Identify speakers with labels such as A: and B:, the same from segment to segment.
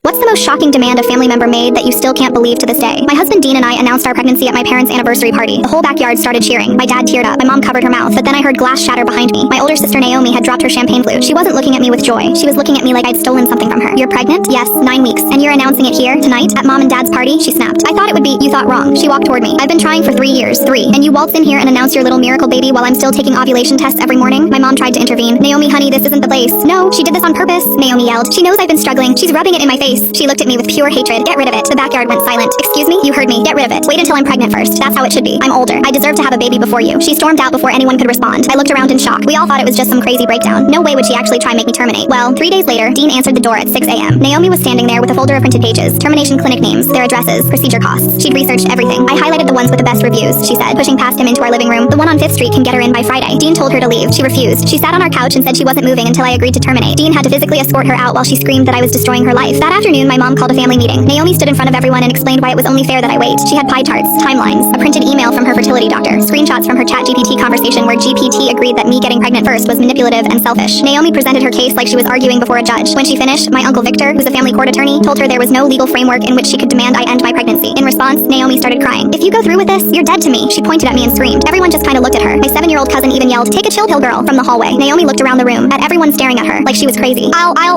A: What's the most shocking demand a family member made that you still can't believe to this day? My husband Dean and I announced our pregnancy at my parents' anniversary party. The whole backyard started cheering. My dad teared up. My mom covered her mouth, but then I heard glass shatter behind me. My older sister Naomi had dropped her champagne flute. She wasn't looking at me with joy. She was looking at me like I'd stolen something from her. You're pregnant? Yes, 9 weeks. And you're announcing it here, tonight, at mom and dad's party? She snapped. I thought it would be, you thought wrong. She walked toward me. I've been trying for 3 years. 3. And you waltz in here and announce your little miracle baby while I'm still taking ovulation tests every morning? My mom tried to intervene. Naomi, honey, this isn't the place. No, she did this on purpose. Naomi yelled. She knows I've been struggling. She's rubbing it in my face. She looked at me with pure hatred. Get rid of it. The backyard went silent. Excuse me? You heard me. Get rid of it. Wait until I'm pregnant first. That's how it should be. I'm older. I deserve to have a baby before you. She stormed out before anyone could respond. I looked around in shock. We all thought it was just some crazy breakdown. No way would she actually try make me terminate. Well, 3 days later, Dean answered the door at 6 a.m. Naomi was standing there with a folder of printed pages, termination clinic names, their addresses, procedure costs. She'd researched everything. I highlighted the ones with the best reviews, she said, pushing past him into our living room. The one on 5th Street can get her in by Friday. Dean told her to leave. She refused. She sat on our couch and said she wasn't moving until I agreed to terminate. Dean had to physically escort her out while she screamed that I was destroying her life. That afternoon, my mom called a family meeting. Naomi stood in front of everyone and explained why it was only fair that I wait. She had pie charts, timelines, a printed email from her fertility doctor, screenshots from her ChatGPT conversation where GPT agreed that me getting pregnant first was manipulative and selfish. Naomi presented her case like she was arguing before a judge. When she finished, my uncle Victor, who's a family court attorney, told her there was no legal framework in which she could demand I end my pregnancy. In response, Naomi started crying. If you go through with this, you're dead to me. She pointed at me and screamed. Everyone just kind of looked at her. My 7-year-old cousin even yelled, "Take a chill pill, girl," from the hallway. Naomi looked around the room at everyone staring at her like she was crazy.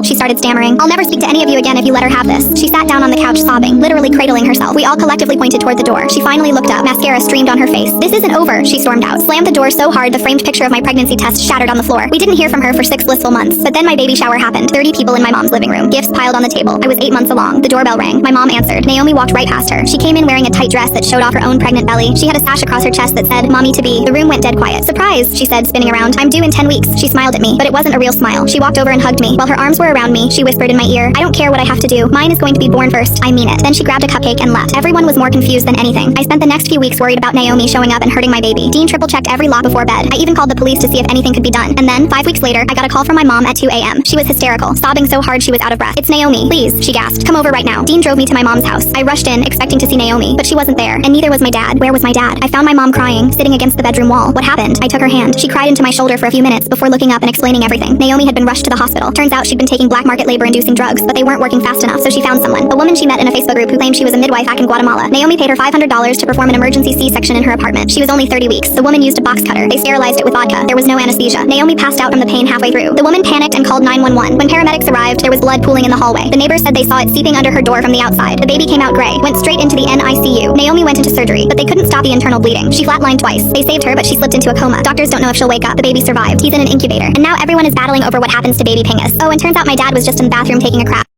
A: She started stammering. "I'll never speak to any of you again if you let her have this." She sat down on the couch sobbing, literally cradling herself. We all collectively pointed toward the door. She finally looked up. Mascara streamed on her face. "This isn't over," she stormed out. Slammed the door so hard the framed picture of my pregnancy test shattered on the floor. We didn't hear from her for 6 blissful months. But then my baby shower happened. 30 people in my mom's living room. Gifts piled on the table. I was 8 months along. The doorbell rang. My mom answered. Naomi walked right past her. She came in wearing a tight dress that showed off her own pregnant belly. She had a sash across her chest that said, "Mommy to be." The room went dead quiet. "Surprise," she said, spinning around. "I'm due in 10 weeks." She smiled at me, but it wasn't a real smile. She walked over and hugged me. While her arms were around me, she whispered in my ear, "I don't care what I have to do. Mine is going to be born first. I mean it." Then she grabbed a cupcake and left. Everyone was more confused than anything. I spent the next few weeks worried about Naomi showing up and hurting my baby. Dean triple-checked every lock before bed. I even called the police to see if anything could be done. And then, 5 weeks later, I got a call from my mom at 2 a.m. She was hysterical, sobbing so hard she was out of breath. "It's Naomi. Please," she gasped. "Come over right now." Dean drove me to my mom's house. I rushed in, expecting to see Naomi, but she wasn't there, and neither was my dad. Where was my dad? I found my mom crying, sitting against the bedroom wall. What happened? I took her hand. She cried into my shoulder for a few minutes before looking up and explaining everything. Naomi had been rushed to the hospital. Turns out she'd been taking black market labor-inducing drugs, but they weren't working fast enough, so she found someone. A woman she met in a Facebook group who claimed she was a midwife back in Guatemala. Naomi paid her $500 to perform an emergency C-section in her apartment. She was only 30 weeks. The woman used a box cutter. They sterilized it with vodka. There was no anesthesia. Naomi passed out from the pain halfway through. The woman panicked and called 911. When paramedics arrived, there was blood pooling in the hallway. The neighbors said they saw it seeping under her door from the outside. The baby came out gray, went straight into the NICU. Naomi went into surgery, but they couldn't stop the internal bleeding. She flatlined twice. They saved her, but she slipped into a coma. Doctors don't know if she'll wake up. The baby survived. He's in an incubator. And now everyone is battling over what happens to baby Pingus. Oh, and turns out my dad was just in the bathroom taking a crap.